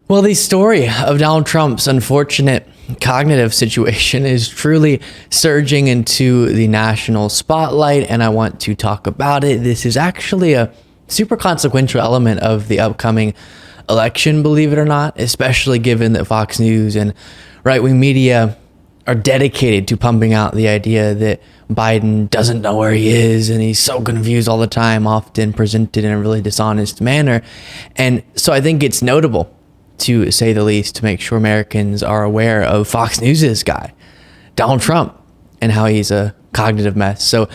Well, the story of Donald Trump's unfortunate cognitive situation is truly surging into the national spotlight, and I want to talk about it. This is actually a super consequential element of the upcoming election, believe it or not, especially given that Fox News and right-wing media are dedicated to pumping out the idea that Biden doesn't know where he is and he's so confused all the time, often presented in a really dishonest manner. And so I think it's notable, to say the least, to make sure Americans are aware of Fox News' guy, Donald Trump, and how he's a cognitive mess. So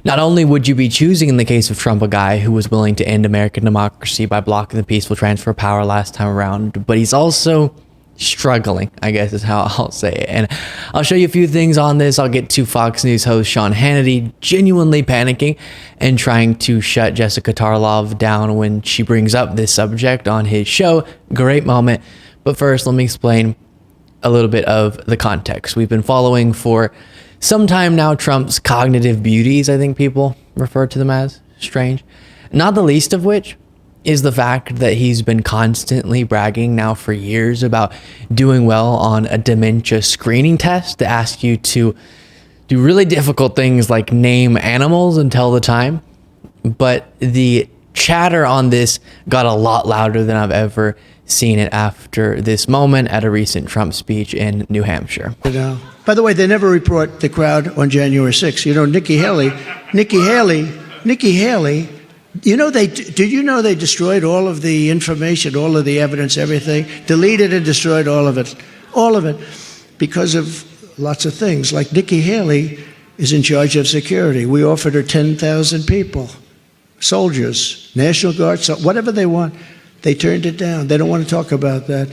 not only would you be choosing, in the case of Trump, a guy who was willing to end American democracy by blocking the peaceful transfer of power last time around, but he's also struggling, I guess is how I'll say it. And I'll show you a few things on this. I'll get to Fox News host Sean Hannity genuinely panicking and trying to shut Jessica Tarlov down when she brings up this subject on his show. Great moment. But first, let me explain a little bit of the context. We've been following for some time now Trump's cognitive beauties, I think people refer to them as. Strange. Not the least of which is the fact that he's been constantly bragging now for years about doing well on a dementia screening test that asks you to do really difficult things like name animals and tell the time. But the chatter on this got a lot louder than I've ever seen it after this moment at a recent Trump speech in New Hampshire. By the way, they never report the crowd on January 6th. You know, Nikki Haley, you know, did you know they destroyed all of the information, all of the evidence, everything, deleted and destroyed all of it, because of lots of things. Like Nikki Haley is in charge of security. We offered her 10,000 people, soldiers, National Guard, so whatever they want. They turned it down. They don't want to talk about that.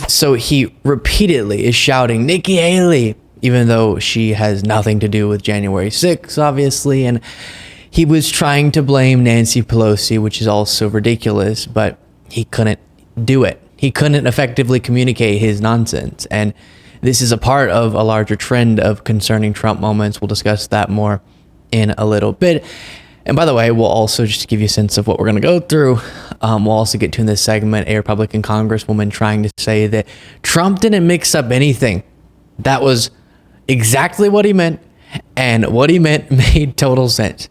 So he repeatedly is shouting, Nikki Haley, even though she has nothing to do with January 6th, obviously. And he was trying to blame Nancy Pelosi, which is also ridiculous, but he couldn't do it. He couldn't effectively communicate his nonsense. And this is a part of a larger trend of concerning Trump moments. We'll discuss that more in a little bit. And by the way, we'll also, just to give you a sense of what we're going to go through, we'll also get to in this segment a Republican congresswoman trying to say that Trump didn't mix up anything. That was exactly what he meant, and what he meant made total sense.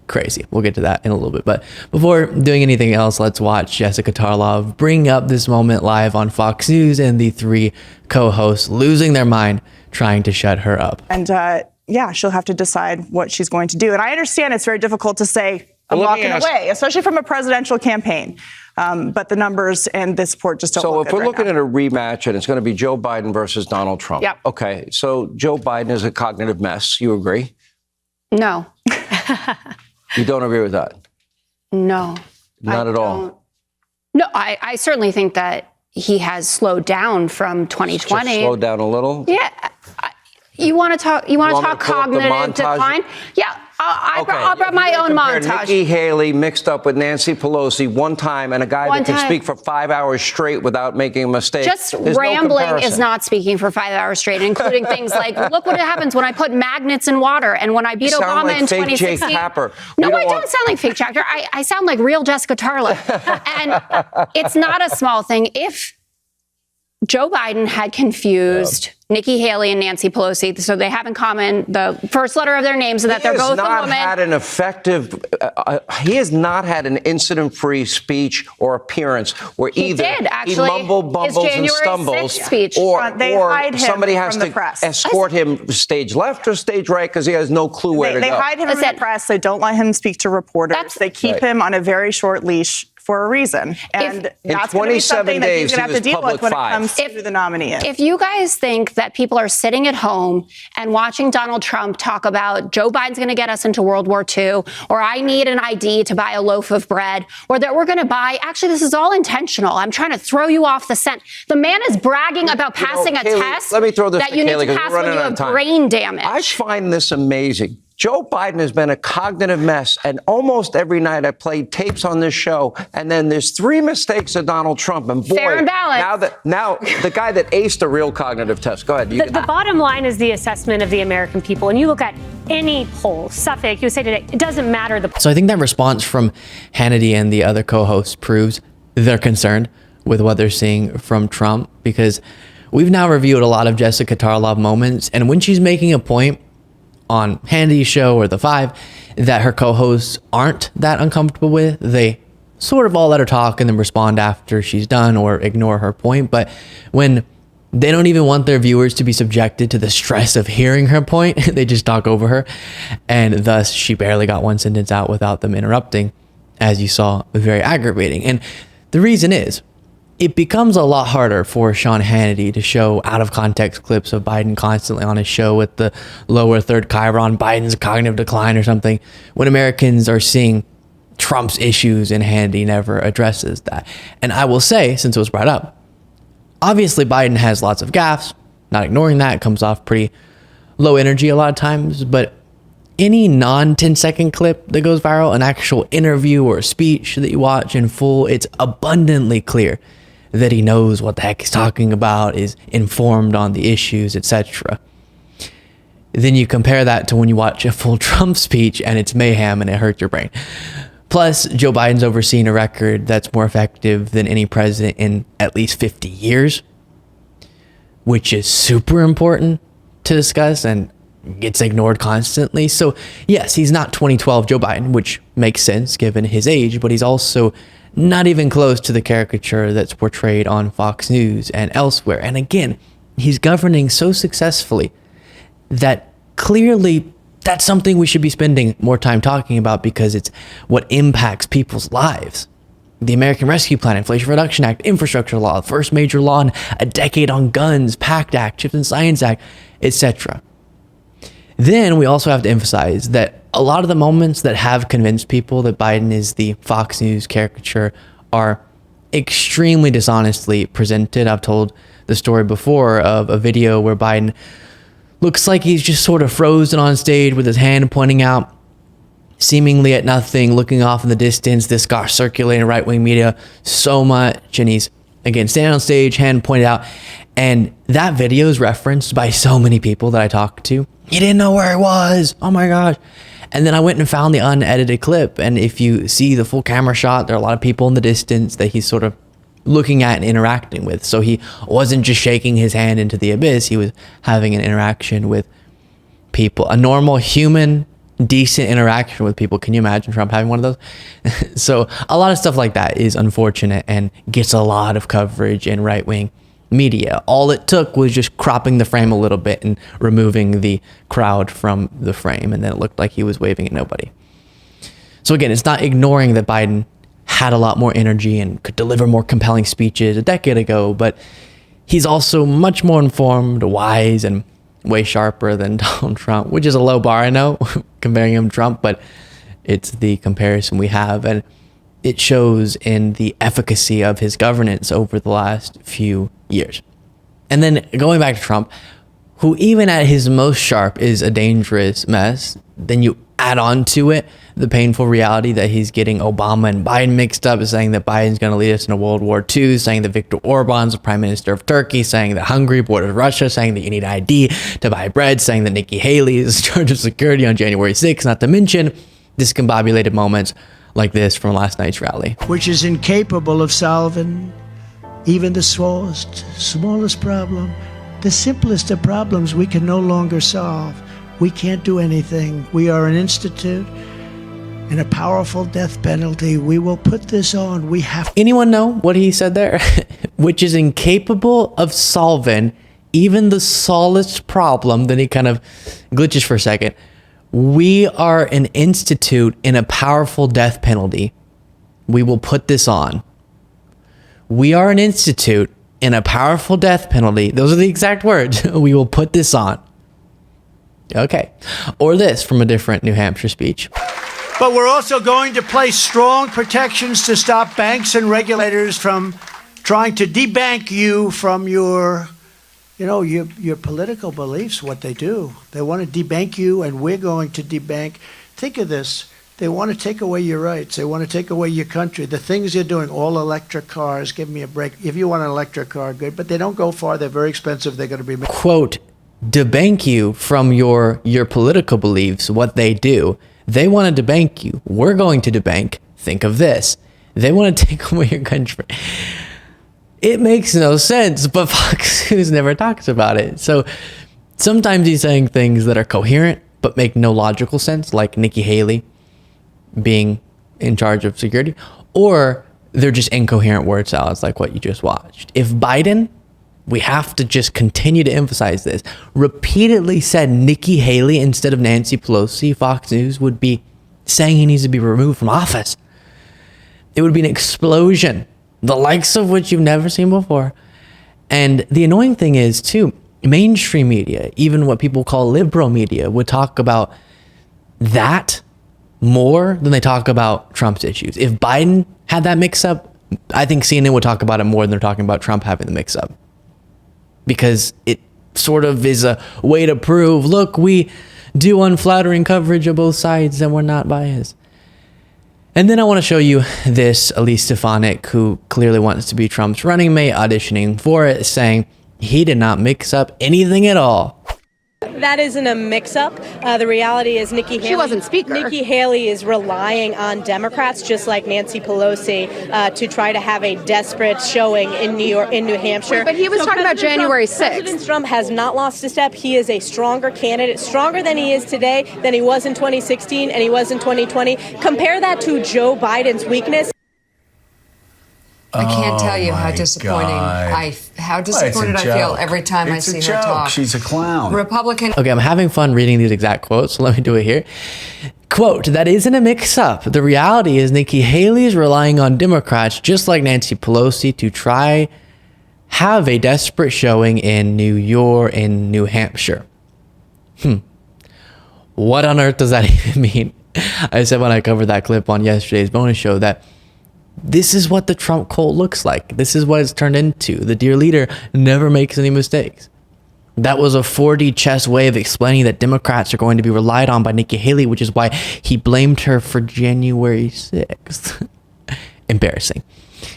Crazy. We'll get to that in a little bit. But before doing anything else, let's watch Jessica Tarlov bring up this moment live on Fox News and the three co-hosts losing their mind trying to shut her up. And yeah, she'll have to decide what she's going to do. And I understand it's very difficult to say, I'm walking away, especially from a presidential campaign. But the numbers and the support just don't look good. So if we're looking at a rematch and it's going to be Joe Biden versus Donald Trump. Yep. Okay, so Joe Biden is a cognitive mess. You agree? No. You don't agree with that? No. Not at all? No, I certainly think that he has slowed down from 2020. Just slowed down a little? Yeah. You want to talk cognitive decline? Yeah. I brought my own montage. Nikki Haley mixed up with Nancy Pelosi one time, and a guy that can speak for 5 hours straight without making a mistake. Just rambling is not speaking for 5 hours straight, including things like, look what happens when I put magnets in water, and when I beat Obama in 2016. No, I don't sound like fake Jack Tapper. I sound like real Jessica Tarlov. And it's not a small thing. If Joe Biden had confused Nikki Haley and Nancy Pelosi, so they have in common the first letter of their names, and that they're both a woman. He has not had an incident-free speech or appearance where either he bumbles and stumbles, speech. or somebody has to escort him stage left or stage right because he has no clue where to go. They hide him from the press. They don't let him speak to reporters. They keep him on a very short leash for a reason. And that's going to be something that he's going to have to deal with when it comes to the nominee. If you guys think that people are sitting at home and watching Donald Trump talk about Joe Biden's going to get us into World War II, or I need an ID to buy a loaf of bread, or that we're going to buy, actually, this is all intentional. I'm trying to throw you off the scent. The man is bragging about passing a test that you need to pass when you have brain damage. I find this amazing. Joe Biden has been a cognitive mess, and almost every night I played tapes on this show, and then there's 3 mistakes of Donald Trump, and boy, fair and balanced. now the guy that aced a real cognitive test. Go ahead. The bottom line is the assessment of the American people, and you look at any poll, Suffolk, you say today, it doesn't matter. So I think that response from Hannity and the other co-hosts proves they're concerned with what they're seeing from Trump, because we've now reviewed a lot of Jessica Tarlov moments, and when she's making a point on Hannity's show or The Five that her co-hosts aren't that uncomfortable with, they sort of all let her talk and then respond after she's done or ignore her point. But when they don't even want their viewers to be subjected to the stress of hearing her point, they just talk over her, and thus she barely got one sentence out without them interrupting, as you saw, very aggravating. And the reason is, it becomes a lot harder for Sean Hannity to show out of context clips of Biden constantly on his show with the lower third chyron, Biden's cognitive decline or something, when Americans are seeing Trump's issues and Hannity never addresses that. And I will say, since it was brought up, obviously Biden has lots of gaffes, not ignoring that, it comes off pretty low energy a lot of times, but any non-10-second clip that goes viral, an actual interview or a speech that you watch in full, it's abundantly clear that he knows what the heck he's talking about, is informed on the issues, etc. Then you compare that to when you watch a full Trump speech and it's mayhem and it hurts your brain. Plus, Joe Biden's overseen a record that's more effective than any president in at least 50 years, which is super important to discuss and gets ignored constantly. So yes, he's not 2012 Joe Biden, which makes sense given his age, but he's also not even close to the caricature that's portrayed on Fox News and elsewhere. And again, he's governing so successfully that clearly that's something we should be spending more time talking about, because it's what impacts people's lives. The American Rescue Plan, Inflation Reduction Act, infrastructure law, first major law in a decade on guns, PACT Act, Chips and Science Act, etc. Then we also have to emphasize that a lot of the moments that have convinced people that Biden is the Fox News caricature are extremely dishonestly presented. I've told the story before of a video where Biden looks like he's just sort of frozen on stage with his hand pointing out seemingly at nothing, looking off in the distance. This got circulating right-wing media so much, and he's, again, standing on stage, hand pointed out, and that video is referenced by so many people that I talked to. He didn't know where he was. Oh my gosh. And then I went and found the unedited clip, and if you see the full camera shot, there are a lot of people in the distance that he's sort of looking at and interacting with. So he wasn't just shaking his hand into the abyss, he was having an interaction with people, a normal human, decent interaction with people. Can you imagine Trump having one of those? So a lot of stuff like that is unfortunate and gets a lot of coverage in right-wing media. All it took was just cropping the frame a little bit and removing the crowd from the frame, and then it looked like he was waving at nobody. So again, it's not ignoring that Biden had a lot more energy and could deliver more compelling speeches a decade ago, but he's also much more informed, wise, and way sharper than Donald Trump, which is a low bar, I know, comparing him to Trump, but it's the comparison we have, and it shows in the efficacy of his governance over the last few years. And then going back to Trump, who even at his most sharp is a dangerous mess, then you add on to it the painful reality that he's getting Obama and Biden mixed up, saying that Biden's going to lead us into World War II, saying that Viktor Orban's the prime minister of Turkey, saying that Hungary borders Russia, saying that you need ID to buy bread, saying that Nikki Haley is in charge of security on January 6th, not to mention discombobulated moments like this from last night's rally. Which is incapable of solving even the smallest problem. The simplest of problems we can no longer solve. We can't do anything. We are an institute and a powerful death penalty. We will put this on. We have. Anyone know what he said there? Which is incapable of solving even the smallest problem. Then he kind of glitches for a second. We are an institute in a powerful death penalty. We will put this on. We are an institute in a powerful death penalty. Those are the exact words. We will put this on. Okay. Or this from a different New Hampshire speech. But we're also going to place strong protections to stop banks and regulators from trying to debank you from your political beliefs, what they do. They want to debank you, and we're going to debank. Think of this. They want to take away your rights. They want to take away your country. The things they're doing, all electric cars, give me a break. If you want an electric car, good, but they don't go far. They're very expensive. They're going to be... Quote, debank you from your political beliefs, what they do. They want to debank you. We're going to debank. Think of this. They want to take away your country. It makes no sense, but Fox News never talks about it. So sometimes he's saying things that are coherent but make no logical sense, like Nikki Haley being in charge of security, or they're just incoherent word salads like what you just watched. If Biden, we have to just continue to emphasize this, repeatedly said Nikki Haley instead of Nancy Pelosi, Fox News would be saying he needs to be removed from office. It would be an explosion, the likes of which you've never seen before. And the annoying thing is, too, mainstream media, even what people call liberal media, would talk about that more than they talk about Trump's issues. If Biden had that mix-up, I think CNN would talk about it more than they're talking about Trump having the mix-up. Because it sort of is a way to prove, look, we do unflattering coverage of both sides and we're not biased. And then I want to show you this Elise Stefanik, who clearly wants to be Trump's running mate, auditioning for it, saying he did not mix up anything at all. That isn't a mix-up. The reality is Nikki Haley. She wasn't speaker. Nikki Haley is relying on Democrats, just like Nancy Pelosi, to try to have a desperate showing in New Hampshire. Wait, but he was talking about January 6th. President Trump has not lost a step. He is a stronger candidate, stronger than he is today, than he was in 2016 and he was in 2020. Compare that to Joe Biden's weakness. I can't tell you how disappointing I feel every time I see her talk. She's a clown. Republican. Okay, I'm having fun reading these exact quotes, so let me do it here. Quote, that isn't a mix-up. The reality is Nikki Haley is relying on Democrats, just like Nancy Pelosi, to try have a desperate showing in New Hampshire. What on earth does that even mean? I said when I covered that clip on yesterday's bonus show that this is what the Trump cult looks like. This is what it's turned into. The dear leader never makes any mistakes. That was a 4D chess way of explaining that Democrats are going to be relied on by Nikki Haley, which is why he blamed her for January 6th. Embarrassing.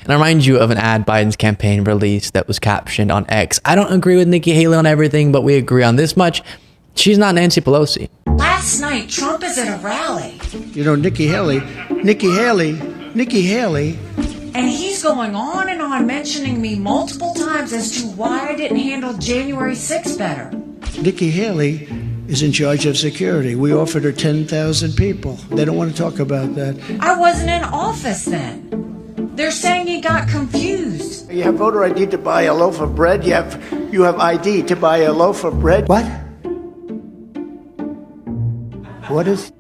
And I remind you of an ad Biden's campaign released that was captioned on X. I don't agree with Nikki Haley on everything, but we agree on this much. She's not Nancy Pelosi. Last night, Trump is at a rally. You know, Nikki Haley, and he's going on and on mentioning me multiple times as to why I didn't handle January 6th better. Nikki Haley is in charge of security. We offered her 10,000 people. They don't want to talk about that. I wasn't in office then. They're saying he got confused. You have voter ID to buy a loaf of bread. You have ID to buy a loaf of bread. What?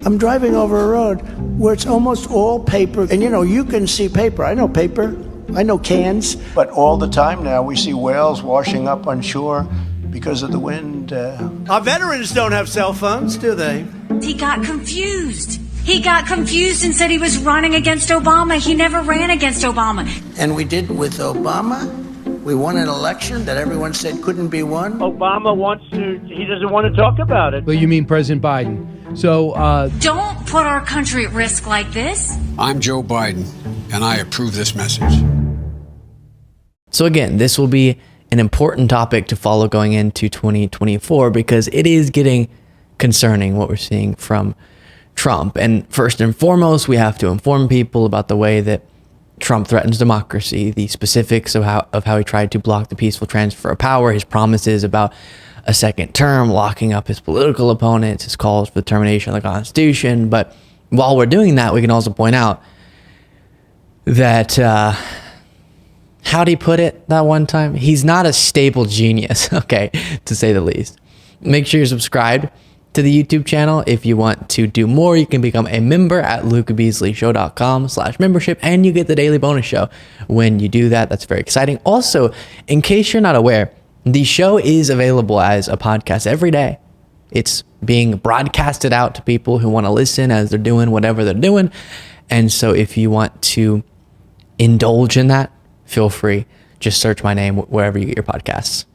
I'm driving over a road where it's almost all paper. And you can see paper. I know paper. I know cans. But all the time now we see whales washing up on shore because of the wind. Our veterans don't have cell phones, do they? He got confused. He got confused and said he was running against Obama. He never ran against Obama. And we did with Obama. We won an election that everyone said couldn't be won. Obama he doesn't want to talk about it. Well, you mean President Biden. So, don't put our country at risk like this. I'm Joe Biden, and I approve this message. So again, this will be an important topic to follow going into 2024 because it is getting concerning what we're seeing from Trump. And first and foremost, we have to inform people about the way that Trump threatens democracy, the specifics of how he tried to block the peaceful transfer of power, his promises about a second term, locking up his political opponents, his calls for the termination of the Constitution. But while we're doing that, we can also point out that, how'd he put it that one time? He's not a stable genius, okay, to say the least. Make sure you're subscribed to the YouTube channel. If you want to do more, you can become a member at lukebeasleyshow.com/membership, and you get the daily bonus show when you do that. That's very exciting. Also, in case you're not aware, the show is available as a podcast every day. It's being broadcasted out to people who want to listen as they're doing whatever they're doing. And so if you want to indulge in that, feel free. Just search my name wherever you get your podcasts.